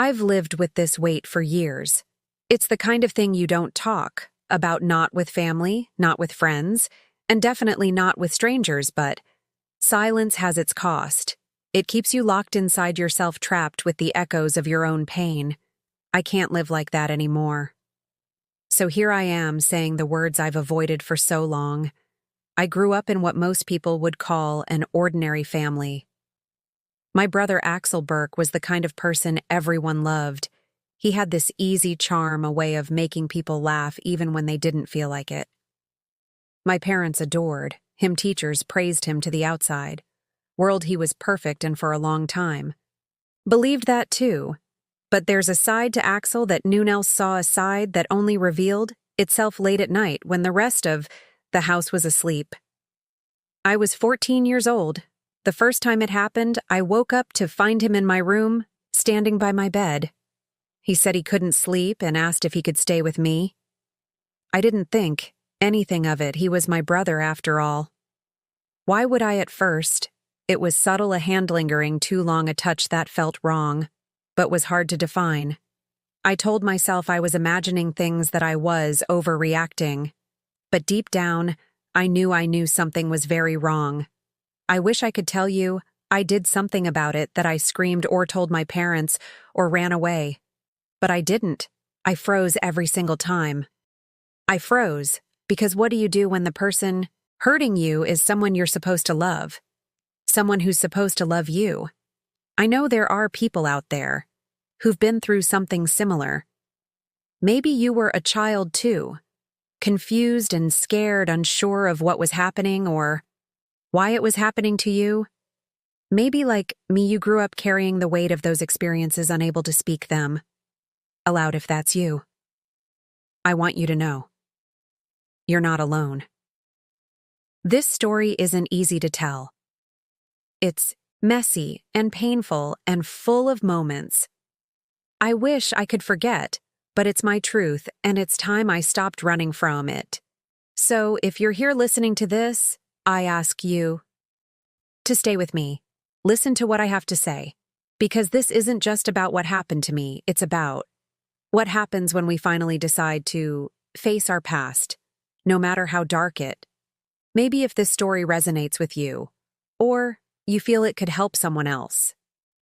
I've lived with this weight for years. It's the kind of thing you don't talk about, not with family, not with friends, and definitely not with strangers, but silence has its cost. It keeps you locked inside yourself, trapped with the echoes of your own pain. I can't live like that anymore. So here I am saying the words I've avoided for so long. I grew up in what most people would call an ordinary family. My brother Axel Burke was the kind of person everyone loved. He had this easy charm, a way of making people laugh even when they didn't feel like it. My parents adored him, teachers praised him to the outside. World he was perfect and for a long time. Believed that too. But there's a side to Axel that noone else saw, a side that only revealed itself late at night when the rest of the house was asleep. I was 14 years old. The first time it happened, I woke up to find him in my room, standing by my bed. He said he couldn't sleep and asked if he could stay with me. I didn't think anything of it. He was my brother after all. Why would I at first? It was subtle, a hand lingering too long, a touch that felt wrong, but was hard to define. I told myself I was imagining things, that I was overreacting. But deep down, I knew something was very wrong. I wish I could tell you I did something about it, that I screamed or told my parents or ran away. But I didn't. I froze every single time. I froze because what do you do when the person hurting you is someone you're supposed to love? Someone who's supposed to love you. I know there are people out there who've been through something similar. Maybe you were a child too, confused and scared, unsure of what was happening or why it was happening to you. Maybe like me, you grew up carrying the weight of those experiences, unable to speak them aloud. If that's you, I want you to know you're not alone. This story isn't easy to tell. It's messy and painful and full of moments I wish I could forget, but it's my truth, and it's time I stopped running from it. So if you're here listening to this, I ask you to stay with me. Listen to what I have to say, because this isn't just about what happened to me, it's about what happens when we finally decide to face our past, no matter how dark it. Maybe if this story resonates with you, or you feel it could help someone else,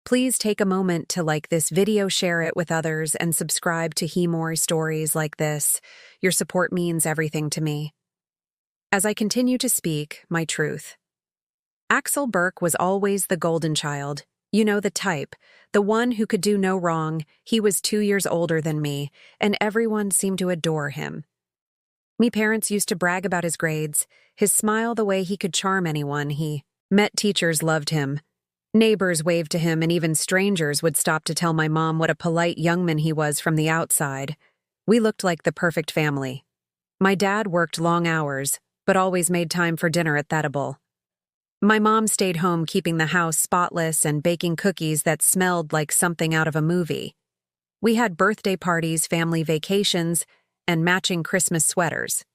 please take a moment to like this video, share it with others, and subscribe to more stories like this. Your support means everything to me. As I continue to speak my truth. Axel Burke was always the golden child. You know the type, the one who could do no wrong. He was 2 years older than me, and everyone seemed to adore him. Me parents used to brag about his grades, his smile, the way he could charm anyone he met. Teachers loved him. Neighbors waved to him, and even strangers would stop to tell my mom what a polite young man he was from the outside. We looked like the perfect family. My dad worked long hours, but always made time for dinner at that table. My mom stayed home, keeping the house spotless and baking cookies that smelled like something out of a movie. We had birthday parties, family vacations, and matching Christmas sweaters.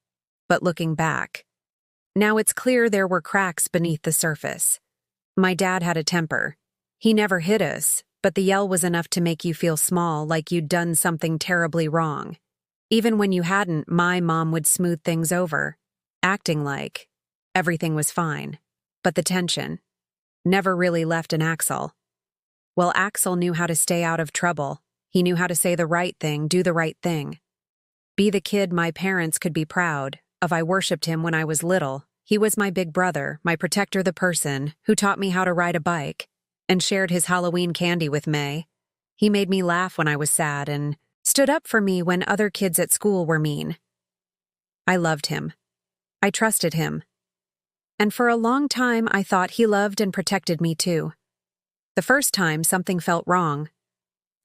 But looking back, now it's clear there were cracks beneath the surface. My dad had a temper. He never hit us, but the yell was enough to make you feel small, like you'd done something terribly wrong. Even when you hadn't, my mom would smooth things over, acting like everything was fine. But the tension never really left an Axel. Well, Axel knew how to stay out of trouble. He knew how to say the right thing, do the right thing. Be the kid my parents could be proud of. I worshipped him when I was little. He was my big brother, my protector, the person who taught me how to ride a bike and shared his Halloween candy with May. He made me laugh when I was sad and stood up for me when other kids at school were mean. I loved him. I trusted him. And for a long time, I thought he loved and protected me too. The first time, something felt wrong.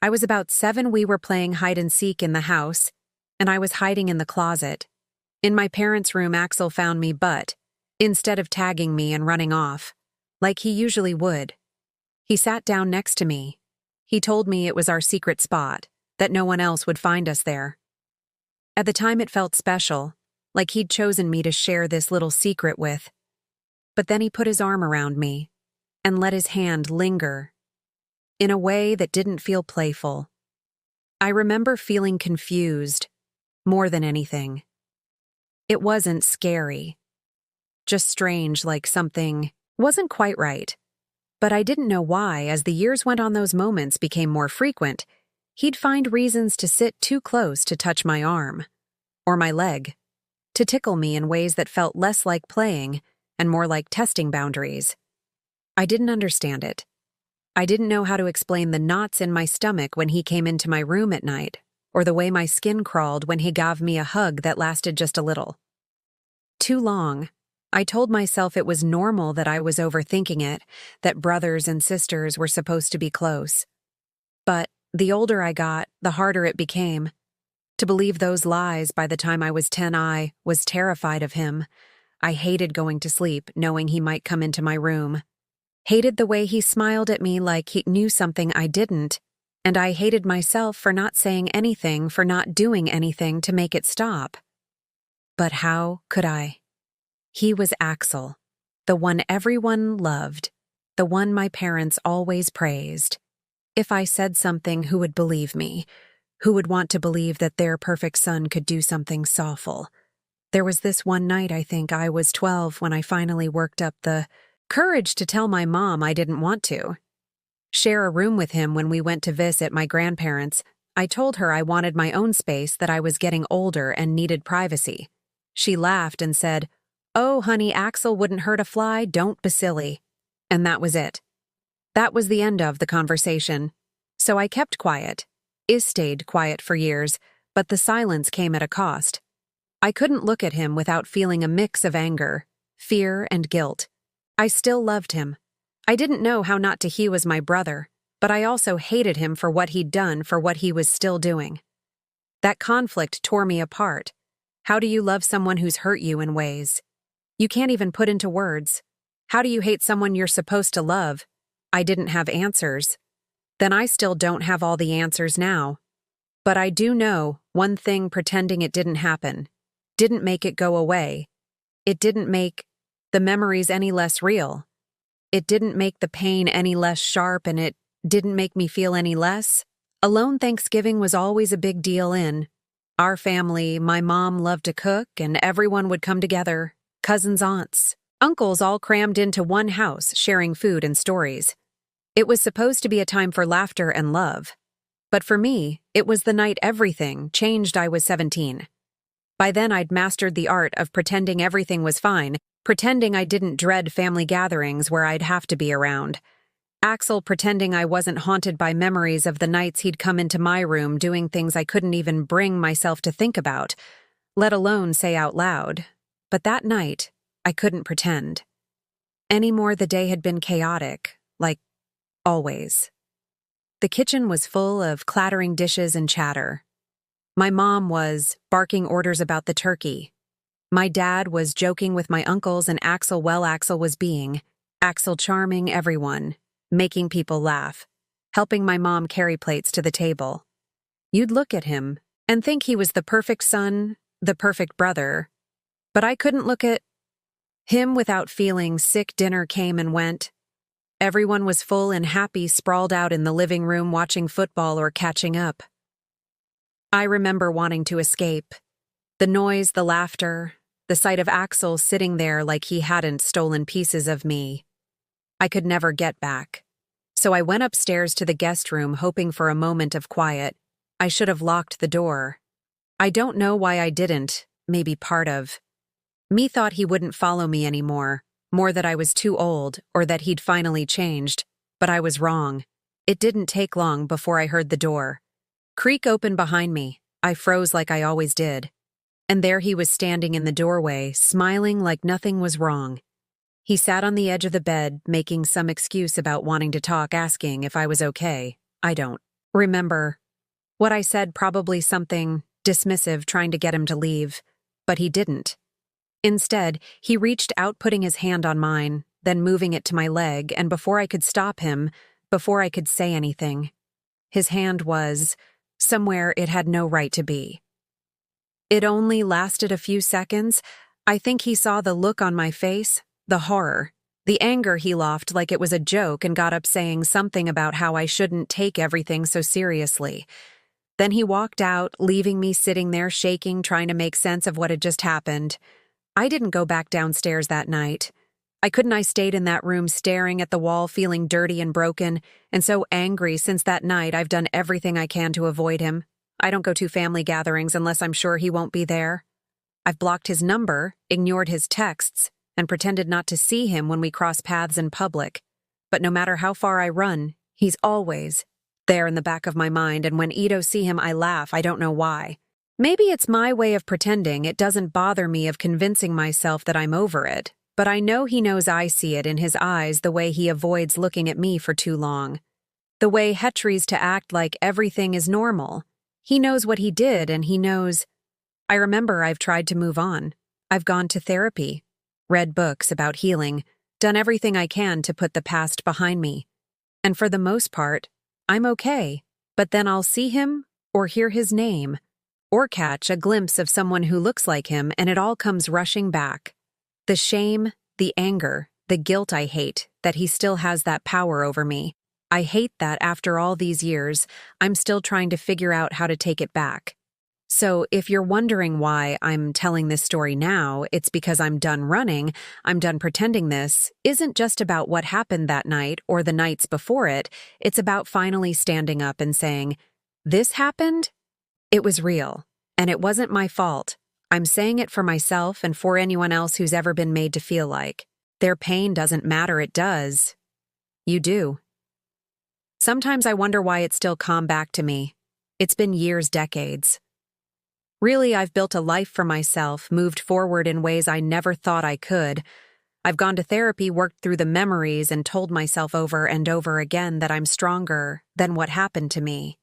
I was about 7. We were playing hide and seek in the house, and I was hiding in the closet. In my parents' room, Axel found me, but instead of tagging me and running off, like he usually would, he sat down next to me. He told me it was our secret spot, that no one else would find us there. At the time, it felt special, like he'd chosen me to share this little secret with. But then he put his arm around me and let his hand linger in a way that didn't feel playful, I remember feeling confused more than anything. It wasn't scary, just strange, like something wasn't quite right. But I didn't know why. As the years went on, those moments became more frequent. He'd find reasons to sit too close to touch my arm or my leg, to tickle me in ways that felt less like playing and more like testing boundaries. I didn't understand it. I didn't know how to explain the knots in my stomach when he came into my room at night, or the way my skin crawled when he gave me a hug that lasted just a little. Too long. I told myself it was normal, that I was overthinking it, that brothers and sisters were supposed to be close. But the older I got, the harder it became. To believe those lies. By the time I was 10, I was terrified of him. I hated going to sleep, knowing he might come into my room. Hated the way he smiled at me like he knew something I didn't. And I hated myself for not saying anything, for not doing anything to make it stop. But how could I? He was Axel, the one everyone loved, the one my parents always praised. If I said something, who would believe me? Who would want to believe that their perfect son could do something so awful? There was this one night, I think I was 12, when I finally worked up the courage to tell my mom I didn't want to share a room with him when we went to visit my grandparents. I told her I wanted my own space, that I was getting older and needed privacy. She laughed and said, "Oh, honey, Axel wouldn't hurt a fly, don't be silly." And that was it. That was the end of the conversation. So I kept quiet. Stayed quiet for years, but the silence came at a cost. I couldn't look at him without feeling a mix of anger, fear, and guilt. I still loved him. I didn't know how not to. He was my brother, but I also hated him for what he'd done, for what he was still doing. That conflict tore me apart. How do you love someone who's hurt you in ways you can't even put into words? How do you hate someone you're supposed to love? I didn't have answers. Then I still don't have all the answers now. But I do know one thing: pretending it didn't happen didn't make it go away. It didn't make the memories any less real. It didn't make the pain any less sharp, and it didn't make me feel any less alone. Thanksgiving was always a big deal in our family. My mom loved to cook, and everyone would come together. Cousins, aunts, uncles, all crammed into one house, sharing food and stories. It was supposed to be a time for laughter and love. But for me, it was the night everything changed. I was 17. By then I'd mastered the art of pretending everything was fine, pretending I didn't dread family gatherings where I'd have to be around. Axel pretending I wasn't haunted by memories of the nights he'd come into my room doing things I couldn't even bring myself to think about, let alone say out loud. But that night, I couldn't pretend anymore. The day had been chaotic, like always. The kitchen was full of clattering dishes and chatter. My mom was barking orders about the turkey. My dad was joking with my uncles, and Axel was being Axel, charming everyone, making people laugh, helping my mom carry plates to the table. You'd look at him and think he was the perfect son, the perfect brother. But I couldn't look at him without feeling sick. Dinner came and went. Everyone was full and happy, sprawled out in the living room watching football or catching up. I remember wanting to escape. The noise, the laughter, the sight of Axel sitting there like he hadn't stolen pieces of me. I could never get back. So I went upstairs to the guest room, hoping for a moment of quiet. I should have locked the door. I don't know why I didn't. Maybe part of me thought he wouldn't follow me anymore, more that I was too old, or that he'd finally changed. But I was wrong. It didn't take long before I heard the door creak open behind me. I froze like I always did. And there he was, standing in the doorway, smiling like nothing was wrong. He sat on the edge of the bed, making some excuse about wanting to talk, asking if I was okay. I don't remember what I said, probably something dismissive, trying to get him to leave. But he didn't. Instead, he reached out, putting his hand on mine, then moving it to my leg, and before I could stop him, before I could say anything, his hand was somewhere it had no right to be. It only lasted a few seconds. I think he saw the look on my face, the horror, the anger. He laughed like it was a joke and got up, saying something about how I shouldn't take everything so seriously. Then he walked out, leaving me sitting there shaking, trying to make sense of what had just happened. I didn't go back downstairs that night. I stayed in that room staring at the wall, feeling dirty and broken, and so angry. Since that night, I've done everything I can to avoid him. I don't go to family gatherings unless I'm sure he won't be there. I've blocked his number, ignored his texts, and pretended not to see him when we cross paths in public. But no matter how far I run, he's always there in the back of my mind, and when Ito see him, I laugh. I don't know why. Maybe it's my way of pretending. It doesn't bother me of convincing myself that I'm over it. But I know he knows I see it in his eyes, the way he avoids looking at me for too long. The way he tries to act like everything is normal. He knows what he did, and he knows. I remember I've tried to move on. I've gone to therapy, read books about healing, done everything I can to put the past behind me. And for the most part, I'm okay. But then I'll see him, or hear his name, or catch a glimpse of someone who looks like him, and it all comes rushing back. The shame, the anger, the guilt I hate, that he still has that power over me. I hate that after all these years, I'm still trying to figure out how to take it back. So if you're wondering why I'm telling this story now, it's because I'm done running, I'm done pretending. This isn't just about what happened that night or the nights before it, it's about finally standing up and saying, this happened? It was real, and it wasn't my fault. I'm saying it for myself and for anyone else who's ever been made to feel like their pain doesn't matter. It does. You do. Sometimes I wonder why it's still come back to me. It's been years, decades. Really, I've built a life for myself, moved forward in ways I never thought I could. I've gone to therapy, worked through the memories, and told myself over and over again that I'm stronger than what happened to me.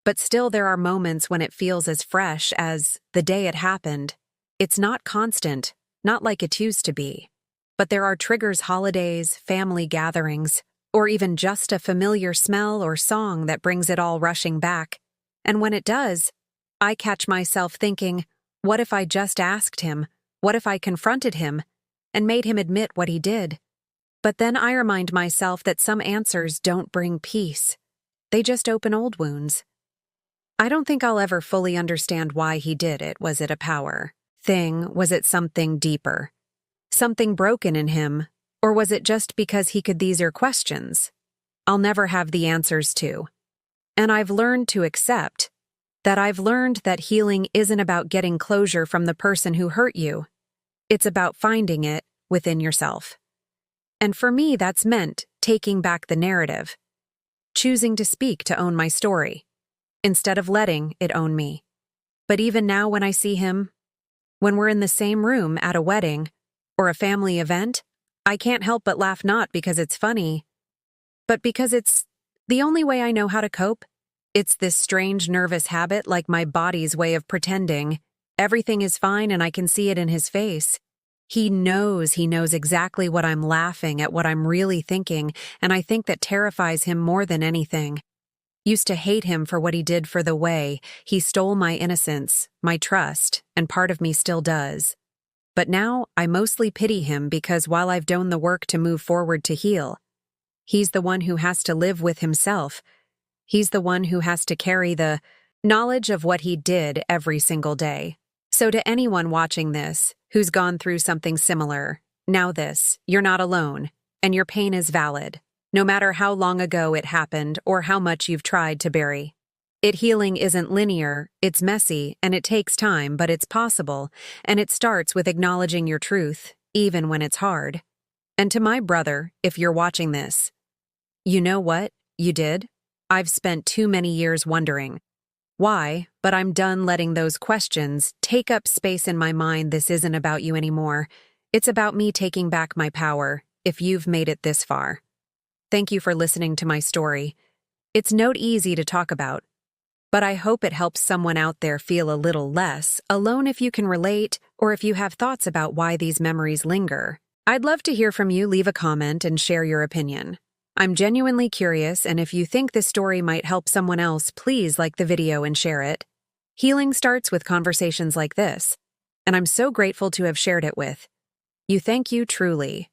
But still, there are moments when it feels as fresh as the day it happened. It's not constant, not like it used to be. But there are triggers, holidays, family gatherings, or even just a familiar smell or song that brings it all rushing back. And when it does, I catch myself thinking, what if I just asked him? What if I confronted him and made him admit what he did? But then I remind myself that some answers don't bring peace. They just open old wounds. I don't think I'll ever fully understand why he did it. Was it a power thing? Was it something deeper? Something broken in him? Or was it just because he could? These are questions I'll never have the answers to. And I've learned to accept that. I've learned that healing isn't about getting closure from the person who hurt you. It's about finding it within yourself. And for me, that's meant taking back the narrative, choosing to speak, to own my story, instead of letting it own me. But even now when I see him, when we're in the same room at a wedding or a family event, I can't help but laugh, not because it's funny, but because it's the only way I know how to cope. It's this strange nervous habit, like my body's way of pretending everything is fine, and I can see it in his face. He knows exactly what I'm laughing at, what I'm really thinking, and I think that terrifies him more than anything. Used to hate him for what he did, for the way he stole my innocence, my trust, and part of me still does. But now I mostly pity him because while I've done the work to move forward to heal, he's the one who has to live with himself. He's the one who has to carry the knowledge of what he did every single day. So to anyone watching this who's gone through something similar, know this: you're not alone, and your pain is valid, no matter how long ago it happened or how much you've tried to bury it. Healing isn't linear, it's messy, and it takes time, but it's possible, and it starts with acknowledging your truth, even when it's hard. And to my brother, if you're watching this, you know what you did? I've spent too many years wondering why, but I'm done letting those questions take up space in my mind. This isn't about you anymore. It's about me taking back my power. If you've made it this far, thank you for listening to my story. It's not easy to talk about, but I hope it helps someone out there feel a little less alone. If you can relate, or if you have thoughts about why these memories linger, I'd love to hear from you. Leave a comment and share your opinion. I'm genuinely curious, and if you think this story might help someone else, please like the video and share it. Healing starts with conversations like this, and I'm so grateful to have shared it with you. Thank you truly.